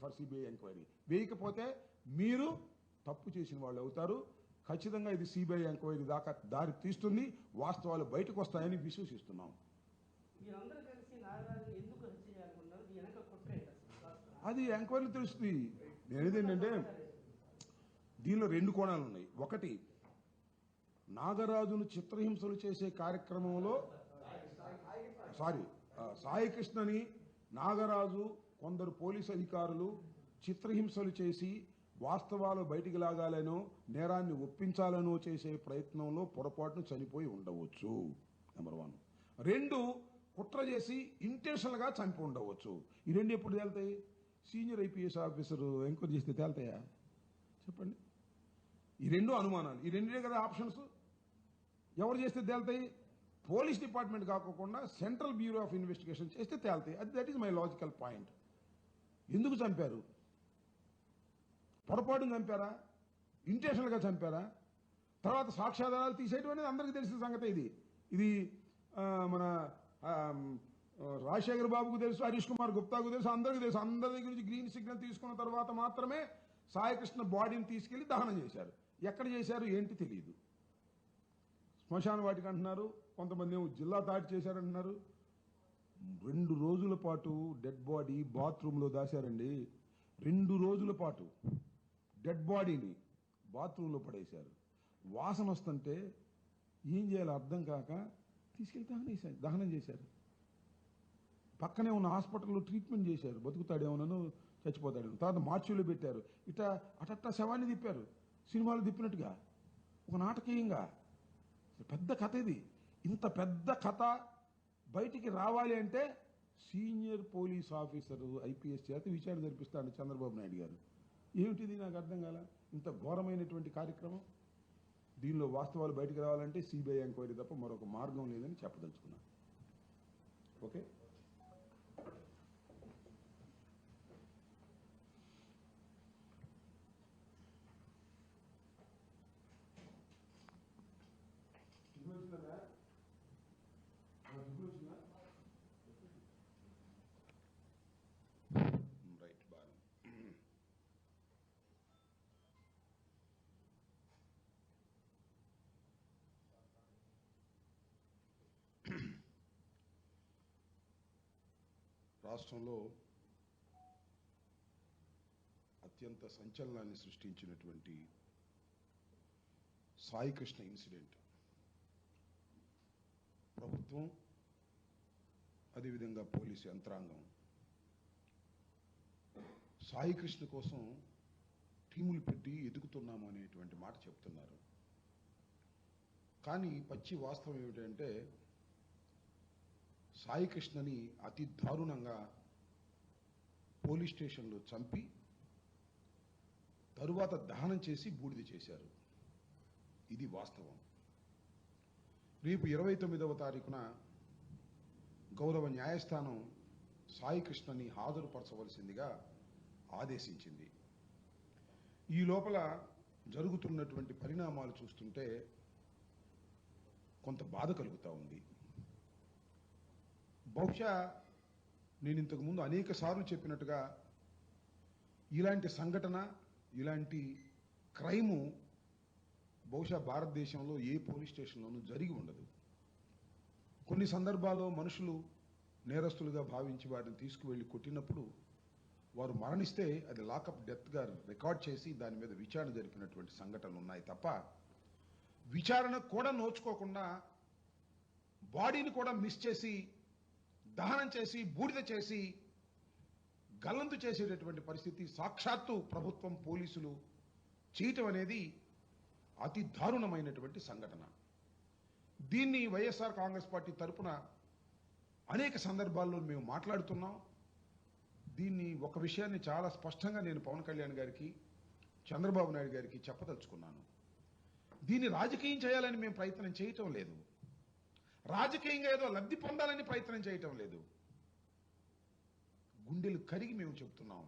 For CBI enquiry. వేయకపోతే మీరు తప్పు చేసిన వాళ్ళు అవుతారు. ఖచ్చితంగా ఇది సిబిఐ ఎంక్వైరీ దాకా దారి తీస్తుంది, వాస్తవాలు బయటకు వస్తాయని విశ్వసిస్తున్నాం. అది ఎంక్వైరీలు తెలుస్తుంది. నేనేదేంటంటే దీనిలో 2 కోణాలు ఉన్నాయి. ఒకటి, నాగరాజును చిత్రహింసలు చేసే కార్యక్రమంలో సాయికృష్ణని నాగరాజు కొందరు పోలీసు అధికారులు చిత్రహింసలు చేసి వాస్తవాలు బయటికి లాగాలనో నేరాన్ని ఒప్పించాలనో చేసే ప్రయత్నంలో పొరపాటును చనిపోయి ఉండవచ్చు. నెంబర్ 1. 2, కుట్ర చేసి ఇంటెన్షనల్గా చంపి ఉండవచ్చు. ఈ 2 ఎప్పుడు తేలుతాయి? సీనియర్ ఐపీఎస్ ఆఫీసర్ ఎంక్వైరీ చేస్తే తేలుతాయా చెప్పండి? ఈ 2 అనుమానాలు, ఈ 2 కదా ఆప్షన్స్. ఎవరు చేస్తే తేలుతాయి? పోలీస్ డిపార్ట్మెంట్ కాకుండా సెంట్రల్ బ్యూరో ఆఫ్ ఇన్వెస్టిగేషన్ చేస్తే తేలుతాయి. That is my logical point. ఎందుకు చంపారు? పొరపాటును చంపారా? ఇంటెన్షనల్గా చంపారా? తర్వాత సాక్ష్యాధారాలు తీసేయడం అనేది అందరికీ తెలిసిన సంగతి. ఇది మన రాజశేఖర్ బాబుకు తెలుసు, హరీష్ కుమార్ గుప్తాకు తెలుసు, అందరికీ తెలుసు. అందరి దగ్గర నుంచి గ్రీన్ సిగ్నల్ తీసుకున్న తర్వాత మాత్రమే సాయికృష్ణ బాడీని తీసుకెళ్లి దహనం చేశారు. ఎక్కడ చేశారు ఏంటి తెలియదు. శ్మశాన వాటికి అంటున్నారు, కొంతమంది ఏమో జిల్లా దాటి చేశారంటున్నారు. 2 రోజుల పాటు డెడ్ బాడీ బాత్రూంలో దాశారండి. 2 రోజుల పాటు డెడ్ బాడీని బాత్రూంలో పడేశారు. వాసన వస్తుంటే ఏం చేయాలో అర్థం కాక తీసుకెళ్లి దహనం చేశారు. పక్కనే ఉన్న హాస్పిటల్లో ట్రీట్మెంట్ చేశారు. బతుకుతాడేమోనను చచ్చిపోతాడేమో. తర్వాత మార్చిలో పెట్టారు. అటట్టా శవాన్ని తిప్పారు, సినిమాలు తిప్పినట్టుగా, ఒక నాటకీయంగా. పెద్ద కథ ఇది. ఇంత పెద్ద కథ బయటికి రావాలి అంటే సీనియర్ పోలీస్ ఆఫీసర్ ఐపీఎస్ చేత విచారణ జరిపిస్తాడు చంద్రబాబు నాయుడు గారు. ఏమిటిది నాకు అర్థం కాల. ఇంత ఘోరమైనటువంటి కార్యక్రమం. దీనిలో వాస్తవాలు బయటికి రావాలంటే సిబిఐ ఎంక్వైరీ తప్ప మరొక మార్గం లేదని చెప్పదలుచుకున్నాను. ఓకే. రైట్, బాగా రాష్ట్రంలో అత్యంత సంచలనాన్ని సృష్టించినటువంటి సాయికృష్ణ ఇన్సిడెంట్ ప్రభుత్వం, అదేవిధంగా పోలీసు యంత్రాంగం సాయికృష్ణ కోసం టీములు పెట్టి ఎదుగుతున్నాము అనేటువంటి మాట చెప్తున్నారు. కానీ పచ్చి వాస్తవం ఏమిటంటే సాయికృష్ణని అతి దారుణంగా పోలీస్ స్టేషన్లో చంపి తరువాత దహనం చేసి బూడిద చేశారు. ఇది వాస్తవం. రేపు 29వ తారీఖున గౌరవ న్యాయస్థానం సాయికృష్ణని హాజరుపరచవలసిందిగా ఆదేశించింది. ఈ లోపల జరుగుతున్నటువంటి పరిణామాలు చూస్తుంటే కొంత బాధ కలుగుతూ ఉంది. బహుశా నేను ఇంతకుముందు అనేక సార్లు చెప్పినట్టుగా ఇలాంటి సంఘటన, ఇలాంటి క్రైము బహుశా భారతదేశంలో ఏ పోలీస్ స్టేషన్లోనూ జరిగి ఉండదు. కొన్ని సందర్భాల్లో మనుషులు నేరస్తులుగా భావించి వారిని తీసుకువెళ్ళి కొట్టినప్పుడు వారు మరణిస్తే అది లాకప్ డెత్గా రికార్డ్ చేసి దాని మీద విచారణ జరిపినటువంటి సంఘటనలు ఉన్నాయి తప్ప విచారణ కూడా నోచుకోకుండా బాడీని కూడా మిస్ చేసి దహనం చేసి బూడిద చేసి గల్లంతు చేసేటటువంటి పరిస్థితి సాక్షాత్తు ప్రభుత్వం, పోలీసులు చేయటం అనేది అతి దారుణమైనటువంటి సంఘటన. దీన్ని వైఎస్ఆర్ కాంగ్రెస్ పార్టీ తరపున అనేక సందర్భాల్లో మేము మాట్లాడుతున్నాం. దీన్ని ఒక విషయాన్ని చాలా స్పష్టంగా నేను పవన్ కళ్యాణ్ గారికి, చంద్రబాబు నాయుడు గారికి చెప్పదలుచుకున్నాను. దీన్ని రాజకీయం చేయాలని మేము ప్రయత్నం చేయటం లేదు. రాజకీయంగా ఏదో లబ్ధి పొందాలని ప్రయత్నం చేయటం లేదు. గుండెలు కరిగి మేము చెప్తున్నాం.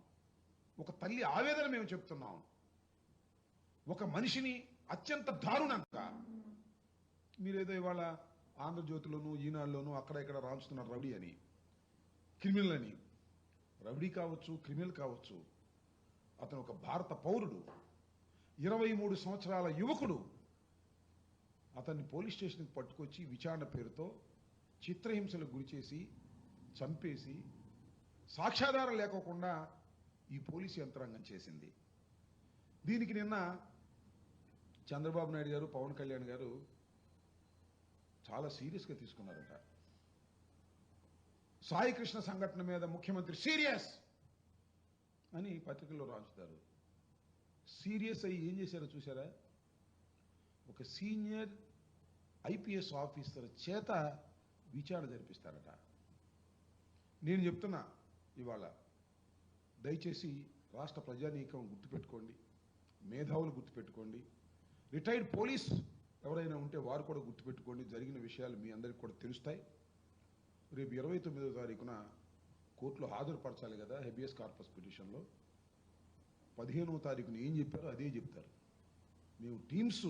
ఒక తల్లి ఆవేదన మేము చెప్తున్నాం. ఒక మనిషిని అత్యంత దారుణంగా మీరేదో ఇవాళ ఆంధ్రజ్యోతిలోను, ఈనాడులోను అక్కడ ఇక్కడ రాంచుతున్నారు రౌడీ అని, క్రిమినల్ అని. రౌడీ కావచ్చు, క్రిమినల్ కావచ్చు, అతను ఒక భారత పౌరుడు, 23 సంవత్సరాల యువకుడు. అతన్ని పోలీస్ స్టేషన్కి పట్టుకొచ్చి విచారణ పేరుతో చిత్రహింసలకు గురిచేసి చంపేసి సాక్ష్యాధారం లేకోకుండా ఈ పోలీసు యంత్రాంగం చేసింది. దీనికి నిన్న చంద్రబాబు నాయుడు గారు, పవన్ కళ్యాణ్ గారు చాలా సీరియస్గా తీసుకున్నారట. సాయి కృష్ణ సంఘటన మీద ముఖ్యమంత్రి సీరియస్ అని పత్రికల్లో రాంచుతారు. సీరియస్ అయ్యి ఏం చేశారో చూసారా? ఒక సీనియర్ ఐపీఎస్ ఆఫీసర్ చేత విచారణ జరిపిస్తారట. నేను చెప్తున్నా ఇవాళ, దయచేసి రాష్ట్ర ప్రజానీకం గుర్తుపెట్టుకోండి, మేధావులు గుర్తుపెట్టుకోండి, రిటైర్డ్ పోలీస్ ఎవరైనా ఉంటే వారు కూడా గుర్తుపెట్టుకోండి. జరిగిన విషయాలు మీ అందరికీ కూడా తెలుస్తాయి. రేపు 29వ తారీఖున కోర్టులో హాజరుపరచాలి కదా హెబియస్ కార్పస్ పిటిషన్లో. 15వ తారీఖున ఏం చెప్పారో అదే చెప్తారు. మేము టీమ్స్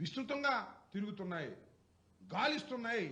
విస్తృతంగా తిరుగుతున్నాయి, గాలిస్తున్నాయి,